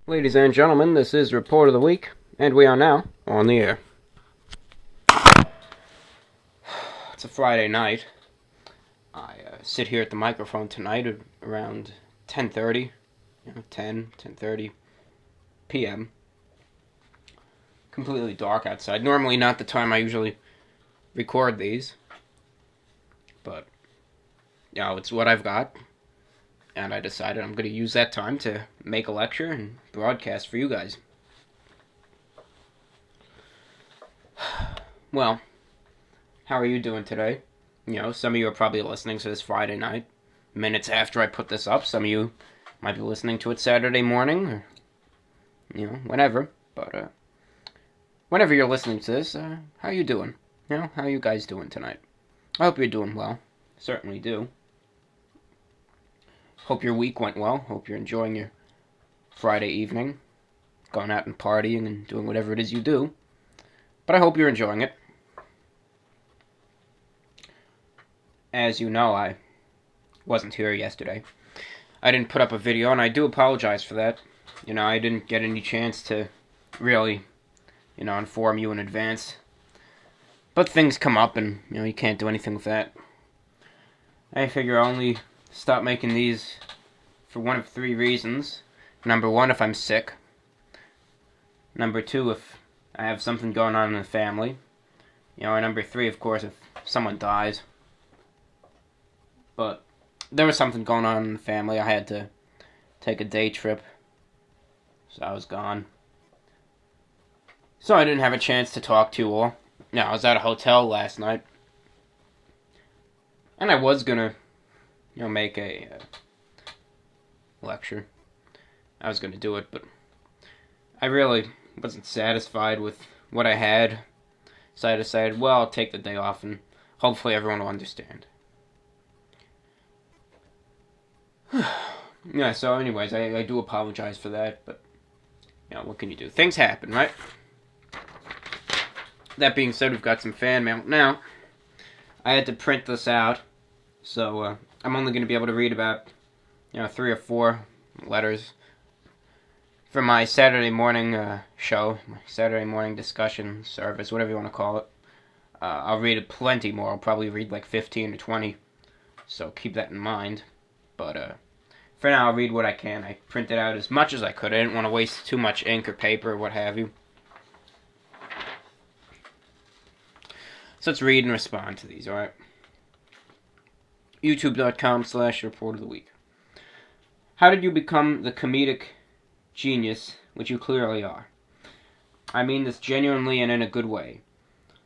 Ladies and gentlemen, this is Report of the Week, and we are now on the air. It's a Friday night. I sit here at the microphone tonight at around 10:30, 10:30 p.m. Completely dark outside. Normally not the time I usually record these, but, it's what I've got. And I decided I'm going to use that time to make a lecture and broadcast for you guys. Well, how are you doing today? Some of you are probably listening to this Friday night, minutes after I put this up. Some of you might be listening to it Saturday morning, or, whenever. But, whenever you're listening to this, how are you doing? How are you guys doing tonight? I hope you're doing well. Certainly do. Hope your week went well. Hope you're enjoying your Friday evening, going out and partying and doing whatever it is you do. But I hope you're enjoying it. As you know, I wasn't here yesterday. I didn't put up a video, and I do apologize for that. I didn't get any chance to really, inform you in advance. But things come up, and, you can't do anything with that. I figure I'll only stop making these for one of three reasons. Number one, if I'm sick. Number two, if I have something going on in the family. And number three, of course, if someone dies. But there was something going on in the family. I had to take a day trip, so I was gone. So I didn't have a chance to talk to you all. I was at a hotel last night, and I was gonna make a lecture. I was going to do it, but I really wasn't satisfied with what I had. So I decided, I'll take the day off, and hopefully everyone will understand. So anyways, I do apologize for that, but, what can you do? Things happen, right? That being said, we've got some fan mail. Now, I had to print this out, so I'm only going to be able to read about, 3 or 4 letters from my Saturday morning show, my Saturday morning discussion service, whatever you want to call it. I'll read plenty more. I'll probably read like 15 or 20, so keep that in mind. But for now, I'll read what I can. I printed out as much as I could. I didn't want to waste too much ink or paper or what have you. So let's read and respond to these, alright? YouTube.com/Report of the Week. How did you become the comedic genius which you clearly are? I mean this genuinely and in a good way.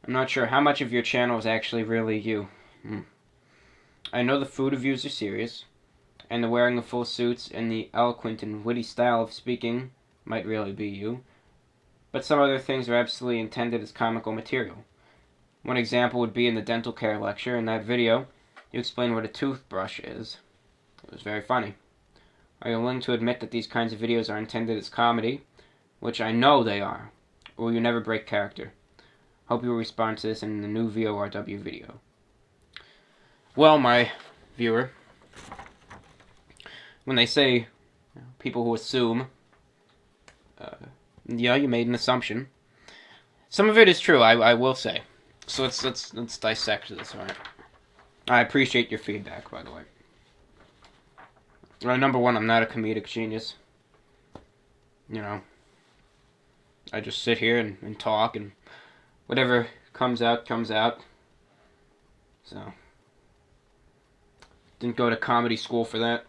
I'm not sure how much of your channel is actually really you. I know the food reviews are serious, and the wearing of full suits and the eloquent and witty style of speaking might really be you, but some other things are absolutely intended as comical material. One example would be in the dental care lecture. In that video, you explain what a toothbrush is. It was very funny. Are you willing to admit that these kinds of videos are intended as comedy, which I know they are, or will you never break character? Hope you will respond to this in the new VORW video. Well, my viewer, when they say people who assume, you made an assumption. Some of it is true, I will say. So let's dissect this, alright? I appreciate your feedback, by the way. Number one, I'm not a comedic genius. I just sit here and talk, and whatever comes out, comes out. So, didn't go to comedy school for that.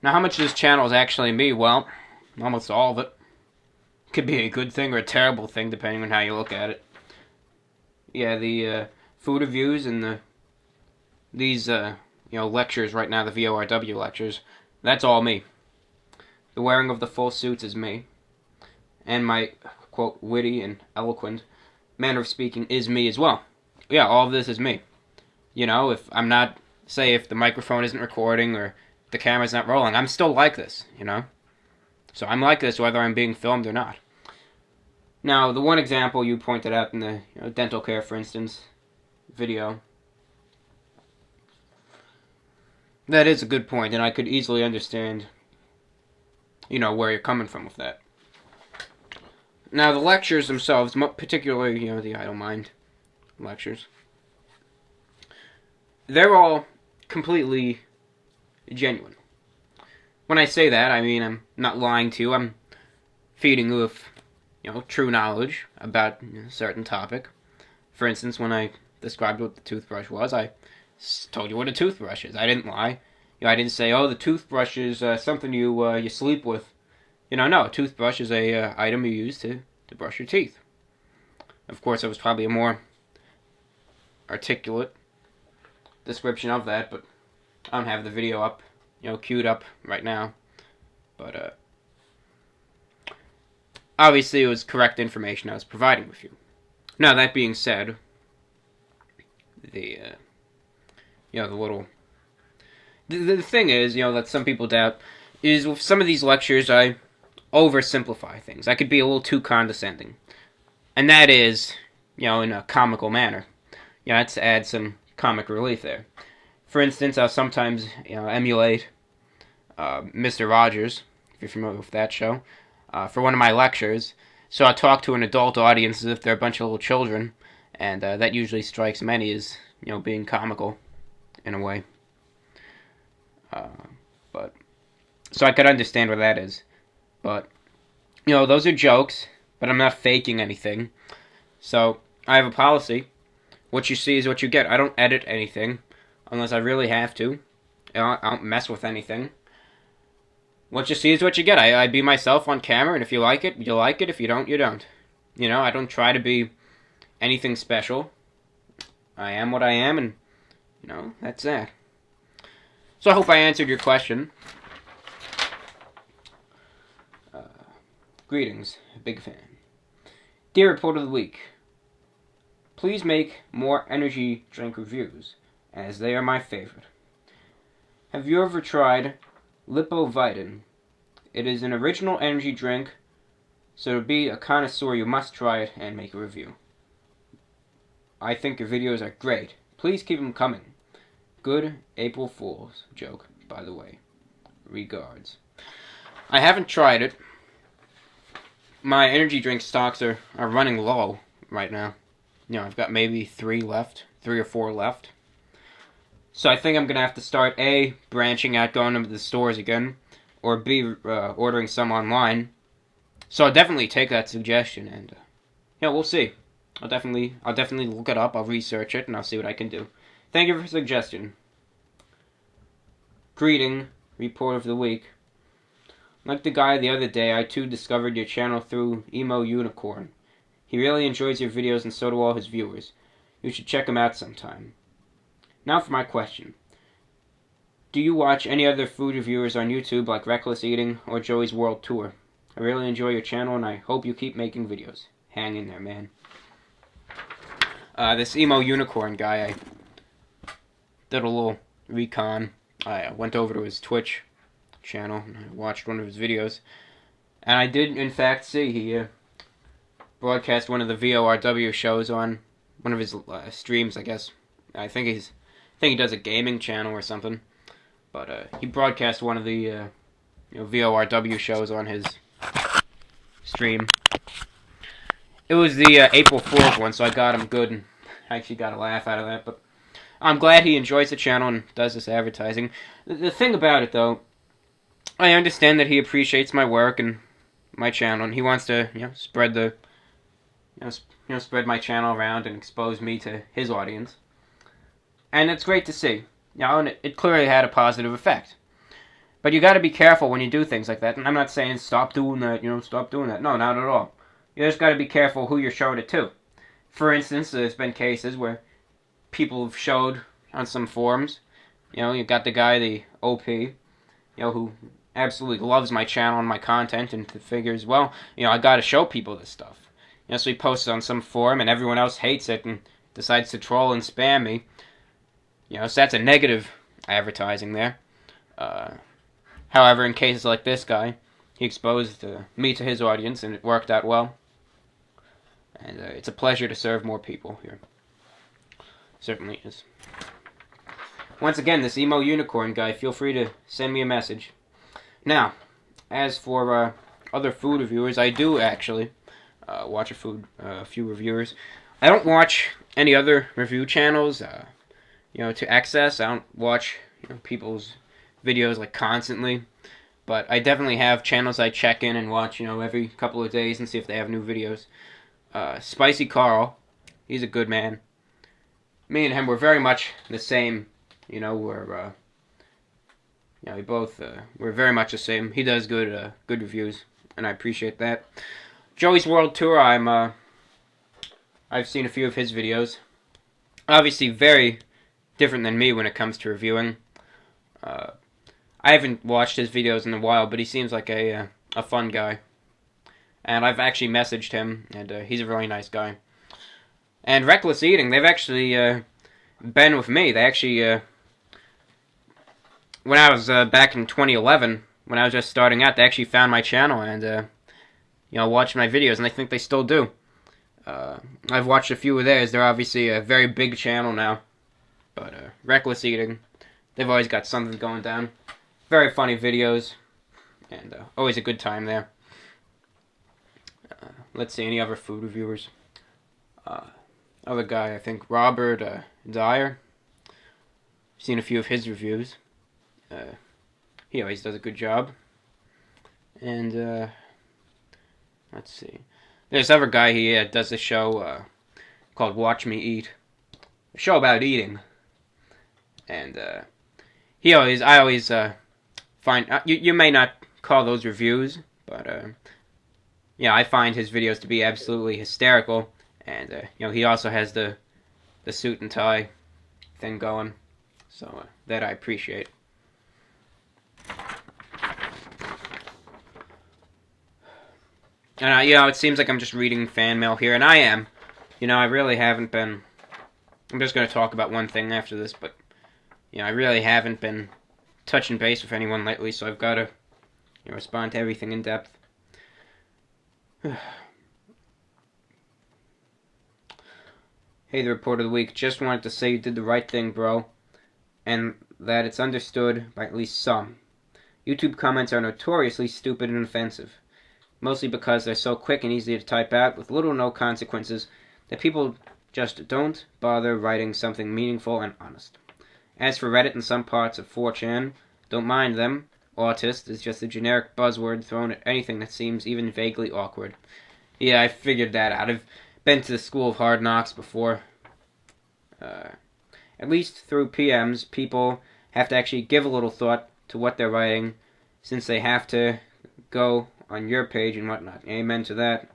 Now, how much of this channel is actually me? Well, almost all of it. Could be a good thing or a terrible thing, depending on how you look at it. Yeah, the food reviews and these lectures right now, the VORW lectures, that's all me. The wearing of the full suits is me. And my, quote, witty and eloquent manner of speaking is me as well. Yeah, all of this is me. If I'm not, say if the microphone isn't recording or the camera's not rolling, I'm still like this, So I'm like this whether I'm being filmed or not. Now, the one example you pointed out in the dental care, for instance, video, that is a good point, and I could easily understand you know, where you're coming from with that. Now, the lectures themselves, particularly, you know, the Idle Mind lectures, they're all completely genuine. When I say that, I mean I'm not lying to you. I'm feeding you with, you know, true knowledge about a certain topic. For instance, when I described what the toothbrush was, I told you what a toothbrush is. I didn't lie. You know, I didn't say, oh, the toothbrush is something you sleep with. You know, no, a toothbrush is a item you use to brush your teeth. Of course, it was probably a more articulate description of that, but I don't have the video up, you know, queued up right now. But obviously, it was correct information I was providing with you. Now, that being said, the you know, the little the thing is, you know, that some people doubt is with some of these lectures I oversimplify things. I could be a little too condescending, and that is, you know, in a comical manner. You know, to add some comic relief there. For instance, I'll sometimes, you know, emulate Mr. Rogers, if you're familiar with that show, for one of my lectures. So I talk to an adult audience as if they're a bunch of little children, and that usually strikes many as, you know, being comical in a way. But so I could understand where that is. But, you know, those are jokes, but I'm not faking anything. So I have a policy. What you see is what you get. I don't edit anything unless I really have to. You know, I don't mess with anything. What you see is what you get. I be myself on camera, and if you like it, you like it. If you don't, you don't. You know, I don't try to be anything special. I am what I am, and, you know, that's that. So I hope I answered your question. Greetings, big fan. Dear Report of the Week, please make more energy drink reviews, as they are my favorite. Have you ever tried Lipovitan? It is an original energy drink, so to be a connoisseur you must try it and make a review. I think your videos are great. Please keep them coming. Good April Fool's joke, by the way. Regards. I haven't tried it. My energy drink stocks are running low right now. You know, I've got maybe 3 or 4 left. So I think I'm going to have to start A, branching out, going to the stores again, or B, ordering some online. So I'll definitely take that suggestion, and yeah, we'll see. I'll definitely look it up, I'll research it, and I'll see what I can do. Thank you for the suggestion. Greeting, Report of the Week. Like the guy the other day, I too discovered your channel through Emo Unicorn. He really enjoys your videos, and so do all his viewers. You should check him out sometime. Now for my question. Do you watch any other food reviewers on YouTube like Reckless Eating or Joey's World Tour? I really enjoy your channel, and I hope you keep making videos. Hang in there, man. This Emo Unicorn guy, I did a little recon. I went over to his Twitch channel and I watched one of his videos, and I did in fact see he broadcast one of the VORW shows on one of his streams. I guess I think he does a gaming channel or something, but he broadcast one of the you know, VORW shows on his stream. It was the April Fool's one, so I got him good, and I actually got a laugh out of that. But I'm glad he enjoys the channel and does this advertising. The thing about it, though, I understand that he appreciates my work and my channel, and he wants to, you know, spread the, spread my channel around and expose me to his audience. And it's great to see, you know, and it clearly had a positive effect. But you got to be careful when you do things like that. And I'm not saying stop doing that, you know, stop doing that. No, not at all. You just got to be careful who you're showing it to. For instance, there's been cases where people have showed on some forums, you know, you got the guy, the OP, you know, who absolutely loves my channel and my content, and figures, well, you know, I got to show people this stuff. You know, so he posts on some forum and everyone else hates it and decides to troll and spam me. You know, so that's a negative advertising there. However, in cases like this guy, he exposed me to his audience, and it worked out well. And it's a pleasure to serve more people here. Certainly is. Once again, this Emo Unicorn guy, feel free to send me a message. Now, As for other food reviewers, I do actually watch a few reviewers. I don't watch any other review channels, to access. I don't watch people's videos like constantly, but I definitely have channels I check in and watch, every couple of days and see if they have new videos. Spicy Carl, he's a good man. Me and him were very much the same, we're very much the same. He does good reviews, and I appreciate that. Joey's World Tour, I've seen a few of his videos. Obviously, very different than me when it comes to reviewing. I haven't watched his videos in a while, but he seems like a fun guy. And I've actually messaged him, and he's a really nice guy. And Reckless Eating, they've actually been with me. They actually, when I was back in 2011, when I was just starting out, they actually found my channel and, watched my videos, and I think they still do. I've watched a few of theirs. They're obviously a very big channel now. But Reckless Eating, they've always got something going down. Very funny videos, and always a good time there. Let's see, any other food reviewers? Other guy, I think, Robert Dyer. Seen a few of his reviews. He always does a good job. And, let's see. There's another guy, he does a show called Watch Me Eat. A show about eating. And, I always find, you may not call those reviews, but, I find his videos to be absolutely hysterical. And, he also has the suit and tie thing going. So, that I appreciate. And, it seems like I'm just reading fan mail here, and I am. I really haven't been... I'm just going to talk about one thing after this, but, I really haven't been touching base with anyone lately, so I've got to, respond to everything in depth. Hey, the Report of the Week. Just wanted to say you did the right thing, bro, and that it's understood by at least some. YouTube comments are notoriously stupid and offensive, mostly because they're so quick and easy to type out with little or no consequences that people just don't bother writing something meaningful and honest. As for Reddit and some parts of 4chan, don't mind them. Autist is just a generic buzzword thrown at anything that seems even vaguely awkward. Yeah, I figured that out. I've been to the School of Hard Knocks before. At least through PMs, people have to actually give a little thought to what they're writing, since they have to go on your page and whatnot. Amen to that.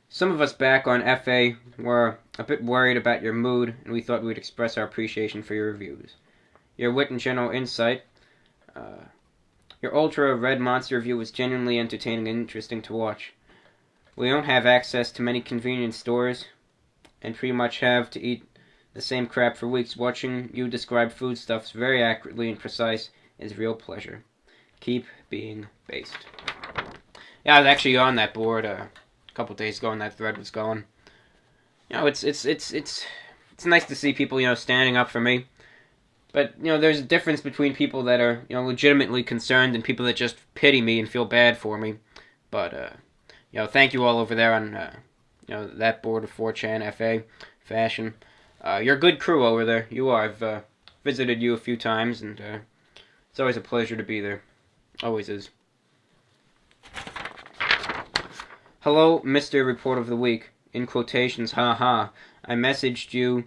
Some of us back on FA were a bit worried about your mood, and we thought we'd express our appreciation for your reviews. Your wit and general insight. Your Ultra Red Monster review was genuinely entertaining and interesting to watch. We don't have access to many convenience stores, and pretty much have to eat the same crap for weeks. Watching you describe foodstuffs very accurately and precise is a real pleasure. Keep being based. Yeah, I was actually on that board a couple days ago, and that thread was going. It's nice to see people standing up for me. But there's a difference between people that are legitimately concerned and people that just pity me and feel bad for me. But thank you all over there on that board of 4chan FA fashion. You're a good crew over there. You are. I've visited you a few times, and it's always a pleasure to be there. Always is. Hello, Mr. Report of the Week. In quotations, haha. I messaged you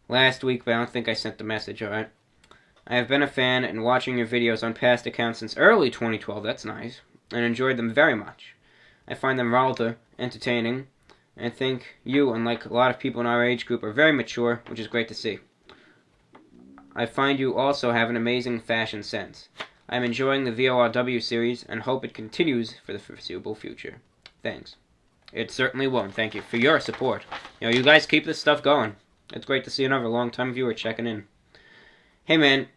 last week, but I don't think I sent the message, alright? I have been a fan and watching your videos on past accounts since early 2012, that's nice, and enjoyed them very much. I find them rather entertaining, and think you, unlike a lot of people in our age group, are very mature, which is great to see. I find you also have an amazing fashion sense. I am enjoying the VORW series and hope it continues for the foreseeable future. Thanks. It certainly won't. Thank you for your support. You guys keep this stuff going. It's great to see another long-time viewer checking in. Hey, man.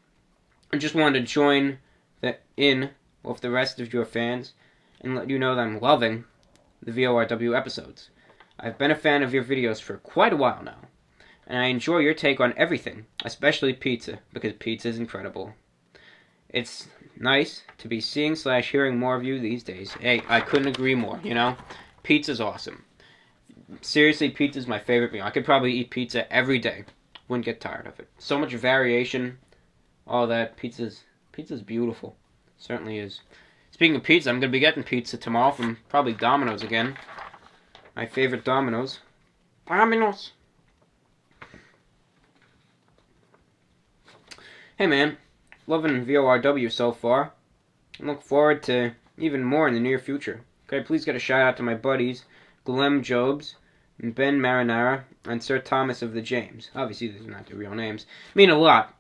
I just wanted to join in with the rest of your fans and let you know that I'm loving the VORW episodes. I've been a fan of your videos for quite a while now, and I enjoy your take on everything, especially pizza, because pizza is incredible. It's nice to be seeing / hearing more of you these days. Hey, I couldn't agree more, you know? Pizza's awesome. Seriously, pizza's my favorite meal. I could probably eat pizza every day. Wouldn't get tired of it. So much variation, all that. Pizza's beautiful. Certainly is. Speaking of pizza, I'm going to be getting pizza tomorrow from probably Domino's again. My favorite Domino's. Domino's! Hey man, loving VORW so far. I look forward to even more in the near future. Could I please get a shout out to my buddies, Glem Jobs, Ben Marinara, and Sir Thomas of the James. Obviously, these are not their real names. Mean a lot.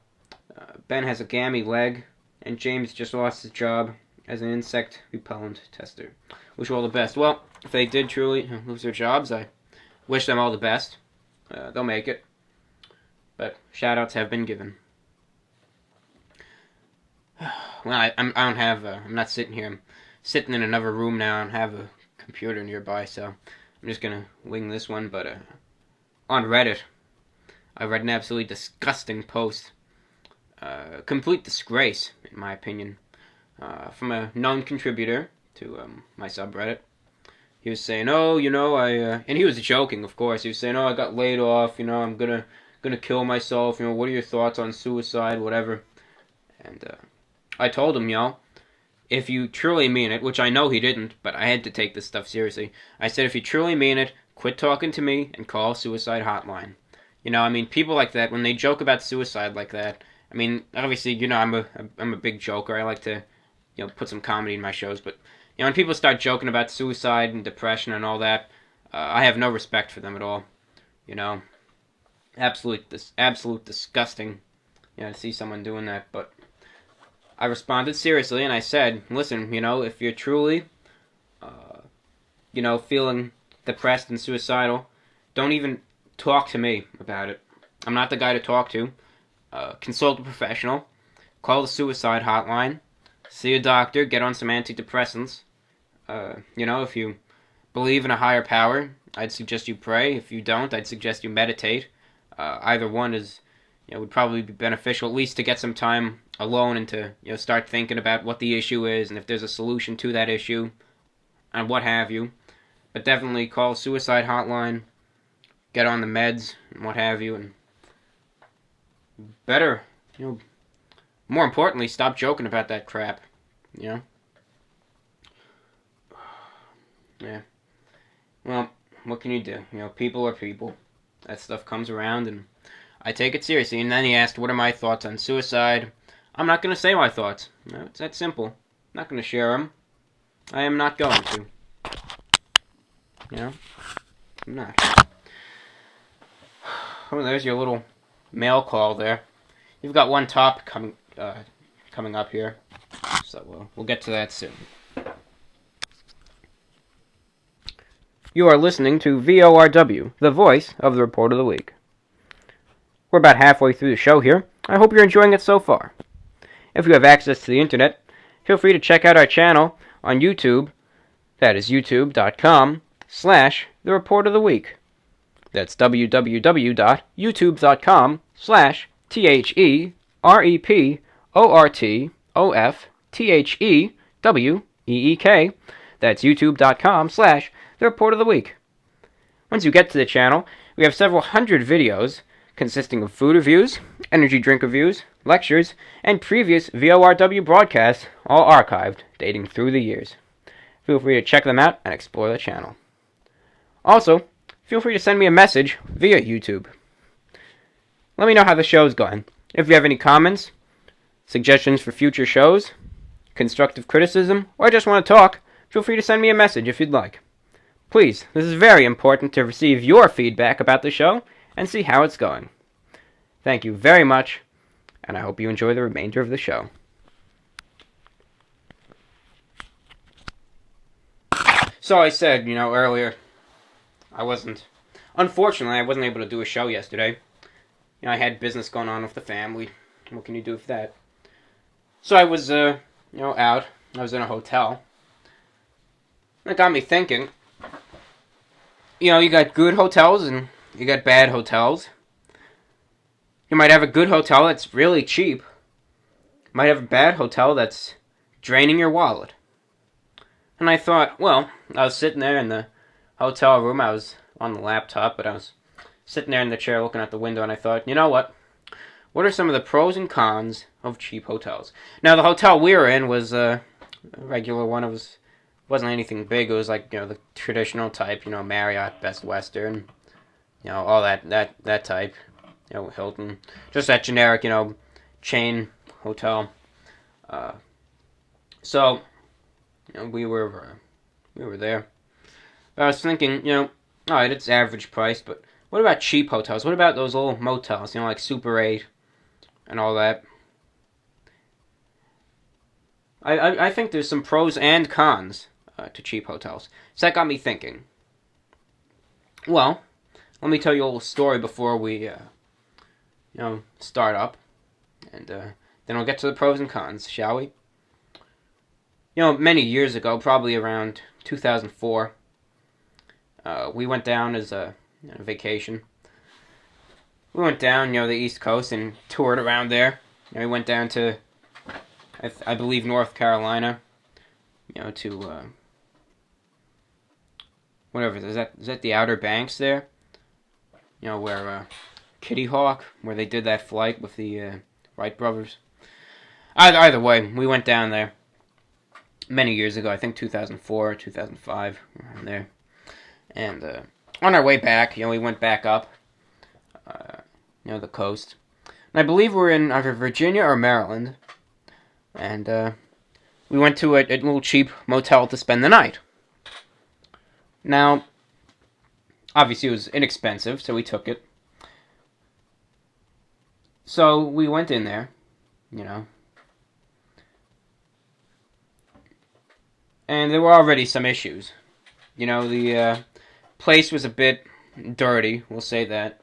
Ben has a gammy leg, and James just lost his job as an insect repellent tester. Wish you all the best. Well, if they did truly lose their jobs, I wish them all the best. They'll make it. But shout-outs have been given. Well, I'm not sitting here. I'm sitting in another room now and have a computer nearby, so I'm just gonna wing this one. But on Reddit, I read an absolutely disgusting post. Complete disgrace, in my opinion, from a known contributor to my subreddit. He was saying, "Oh, you know, and he was joking, of course. He was saying, "Oh, I got laid off. You know, I'm gonna kill myself. You know, what are your thoughts on suicide, whatever?" And I told him, if you truly mean it, which I know he didn't, but I had to take this stuff seriously. I said, if you truly mean it, quit talking to me and call suicide hotline. You know, I mean, people like that, when they joke about suicide like that, I mean, obviously, you know, I'm a big joker. I like to, put some comedy in my shows, but when people start joking about suicide and depression and all that, I have no respect for them at all. You know, absolute disgusting. To see someone doing that, but I responded seriously and I said, listen, if you're truly, feeling depressed and suicidal, don't even talk to me about it. I'm not the guy to talk to. Consult a professional. Call the suicide hotline. See a doctor. Get on some antidepressants. If you believe in a higher power, I'd suggest you pray. If you don't, I'd suggest you meditate. Either one is, would probably be beneficial, at least to get some time alone and to, start thinking about what the issue is and if there's a solution to that issue and what have you. But definitely call suicide hotline, get on the meds and what have you, and better, more importantly, stop joking about that crap, Yeah. Well, what can you do? People are people. That stuff comes around and I take it seriously. And then he asked, what are my thoughts on suicide? I'm not going to say my thoughts. It's that simple. I'm not going to share them. I am not going to. I'm not. Oh, there's your little mail call there. You've got one topic coming up here. So we'll get to that soon. You are listening to VORW, the voice of the Report of the Week. We're about halfway through the show here. I hope you're enjoying it so far. If you have access to the internet, feel free to check out our channel on YouTube. That is youtube.com/The Report of the Week. That's www.youtube.com/THEREPORTOFTHEWEEK. That's youtube.com/The Report of the Week. Once you get to the channel, we have several hundred videos consisting of food reviews, energy drink reviews, lectures, and previous VORW broadcasts, all archived, dating through the years. Feel free to check them out and explore the channel. Also, feel free to send me a message via YouTube. Let me know how the show's going. If you have any comments, suggestions for future shows, constructive criticism, or just want to talk, feel free to send me a message if you'd like. Please, this is very important to receive your feedback about the show and see how it's going. Thank you very much, and I hope you enjoy the remainder of the show. So I said, earlier, unfortunately, I wasn't able to do a show yesterday. I had business going on with the family. What can you do with that? So I was, out. I was in a hotel. It got me thinking, you got good hotels and you got bad hotels. You might have a good hotel that's really cheap. might have a bad hotel that's draining your wallet. And I thought, well, I was sitting there in the hotel room. I was on the laptop, but I was sitting there in the chair looking out the window, and I thought, you know what? What are some of the pros and cons of cheap hotels? Now, the hotel we were in was a regular one. Wasn't anything big. It was like, the traditional type, Marriott, Best Western, all that type, Hilton. Just that generic, chain hotel. So, we were there. But I was thinking, alright, it's average price, but what about cheap hotels? What about those little motels, like Super 8 and all that? I think there's some pros and cons to cheap hotels. So that got me thinking. Well, let me tell you a little story before we, start up. And then we'll get to the pros and cons, shall we? Many years ago, probably around 2004, we went down as a vacation. We went down, the East Coast and toured around there. We went down to, I believe, North Carolina, to, whatever, is that the Outer Banks there? Where, Kitty Hawk, where they did that flight with the, Wright brothers. Either way, we went down there many years ago, I think 2004, 2005, around there. And on our way back, we went back up, the coast. And I believe we're in either Virginia or Maryland. And we went to a little cheap motel to spend the night. Now, obviously it was inexpensive, so we took it. So we went in there, and there were already some issues. The place was a bit dirty, we'll say that.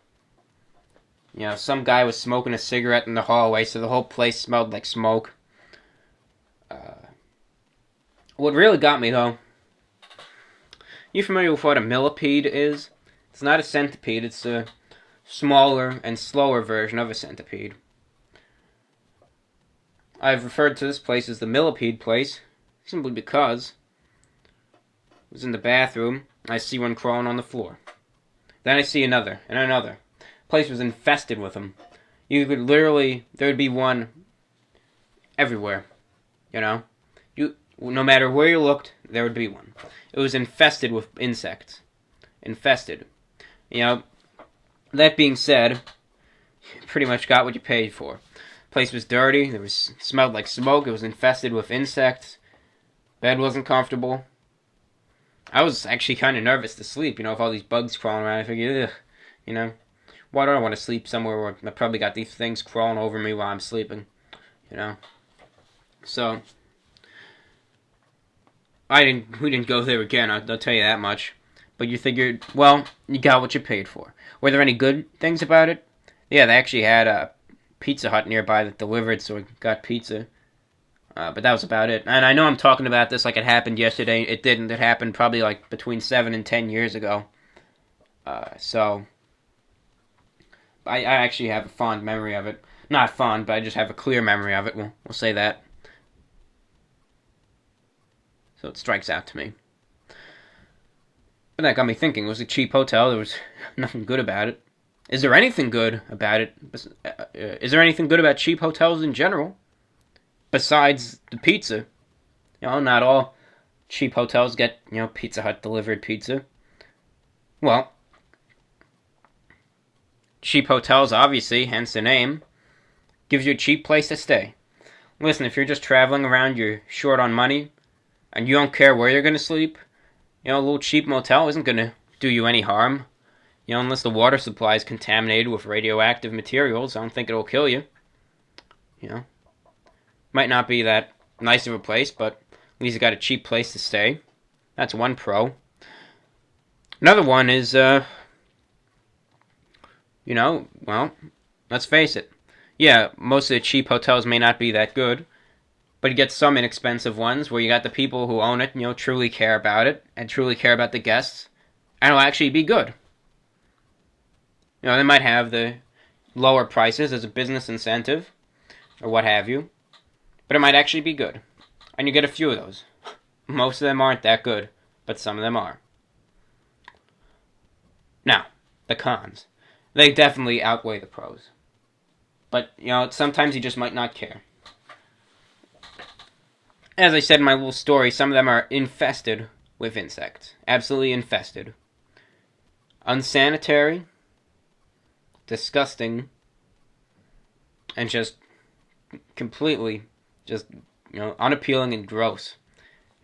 Some guy was smoking a cigarette in the hallway, so the whole place smelled like smoke. What really got me, though, you familiar with what a millipede is? It's not a centipede, it's a smaller and slower version of a centipede. I've referred to this place as the millipede place, simply because I was in the bathroom, I see one crawling on the floor. Then I see another, and another. The place was infested with them. You could literally, there would be one everywhere, no matter where you looked, there would be one. It was infested with insects. Infested. That being said, you pretty much got what you paid for. The place was dirty, smelled like smoke, it was infested with insects. Bed wasn't comfortable. I was actually kind of nervous to sleep, with all these bugs crawling around. I figured, why don't I want to sleep somewhere where I probably got these things crawling over me while I'm sleeping, So, we didn't go there again, I'll tell you that much. But you figured, well, you got what you paid for. Were there any good things about it? Yeah, they actually had a Pizza Hut nearby that delivered, so we got pizza. But that was about it. And I know I'm talking about this like it happened yesterday. It didn't. It happened probably like between 7 and 10 years ago. So I actually have a fond memory of it. Not fond, but I just have a clear memory of it. We'll say that. So it strikes out to me. But that got me thinking. It was a cheap hotel. There was nothing good about it. Is there anything good about it? Is there anything good about cheap hotels in general? Besides the pizza. Not all cheap hotels get, Pizza Hut delivered pizza. Well, cheap hotels, obviously, hence the name, gives you a cheap place to stay. Listen, if you're just traveling around, you're short on money, and you don't care where you're going to sleep, a little cheap motel isn't going to do you any harm. Unless the water supply is contaminated with radioactive materials, I don't think it'll kill you. Might not be that nice of a place, but at least you got a cheap place to stay. That's one pro. Another one is, well, let's face it. Yeah, most of the cheap hotels may not be that good, but you get some inexpensive ones where you got the people who own it, truly care about it, and truly care about the guests, and it'll actually be good. They might have the lower prices as a business incentive, or what have you. But it might actually be good. And you get a few of those. Most of them aren't that good, but some of them are. Now, the cons. They definitely outweigh the pros. But, sometimes you just might not care. As I said in my little story, some of them are infested with insects. Absolutely infested. Unsanitary, disgusting, and just completely unappealing and gross.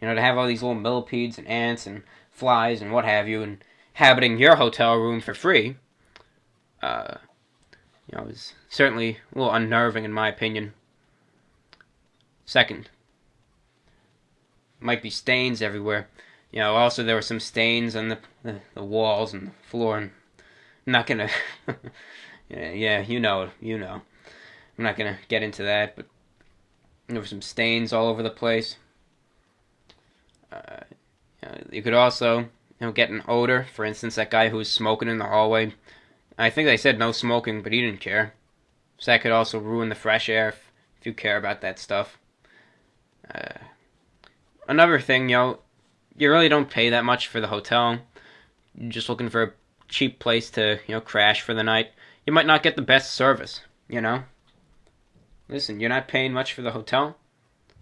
To have all these little millipedes and ants and flies and what have you inhabiting your hotel room for free, is certainly a little unnerving in my opinion. Second, might be stains everywhere. Also there were some stains on the walls and the floor. And I'm not gonna, yeah, you know. I'm not gonna get into that, but there were some stains all over the place. You could also, get an odor. For instance, that guy who was smoking in the hallway. I think they said no smoking, but he didn't care. So that could also ruin the fresh air if you care about that stuff. Another thing, you really don't pay that much for the hotel. You're just looking for a cheap place to, crash for the night. You might not get the best service, Listen, you're not paying much for the hotel.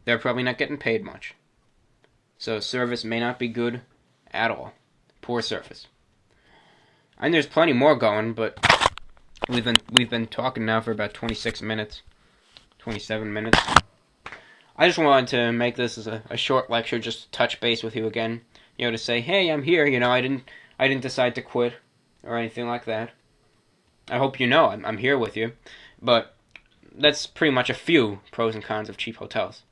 They're probably not getting paid much. So service may not be good at all. Poor service. And there's plenty more going, but we've been talking now for about 26 minutes. 27 minutes. I just wanted to make this as a short lecture, just to touch base with you again. To say, hey, I'm here. I didn't decide to quit or anything like that. I hope I'm here with you. But that's pretty much a few pros and cons of cheap hotels.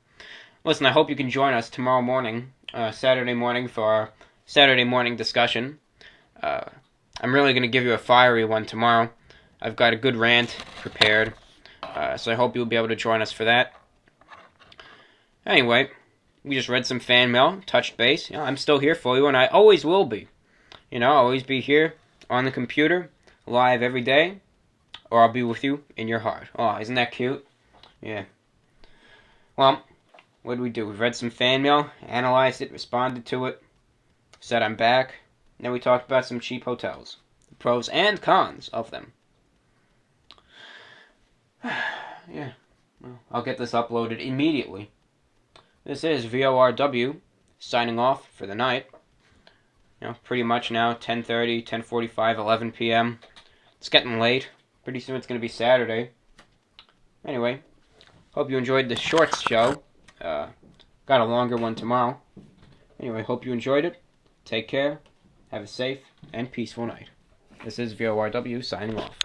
Listen, I hope you can join us tomorrow morning, Saturday morning, for our Saturday morning discussion. I'm really going to give you a fiery one tomorrow. I've got a good rant prepared, so I hope you'll be able to join us for that. Anyway, we just read some fan mail, touched base. I'm still here for you, and I always will be. I'll always be here on the computer, live every day, or I'll be with you in your heart. Oh, isn't that cute? Yeah. Well, what did we do? We read some fan mail, analyzed it, responded to it, said I'm back. Then we talked about some cheap hotels, the pros and cons of them. Yeah, well, I'll get this uploaded immediately. This is VORW, signing off for the night. Pretty much now, 10:30, 10:45, 11 p.m. It's getting late. Pretty soon it's going to be Saturday. Anyway, hope you enjoyed the shorts show. Got a longer one tomorrow. Anyway, hope you enjoyed it. Take care. Have a safe and peaceful night. This is VORW signing off.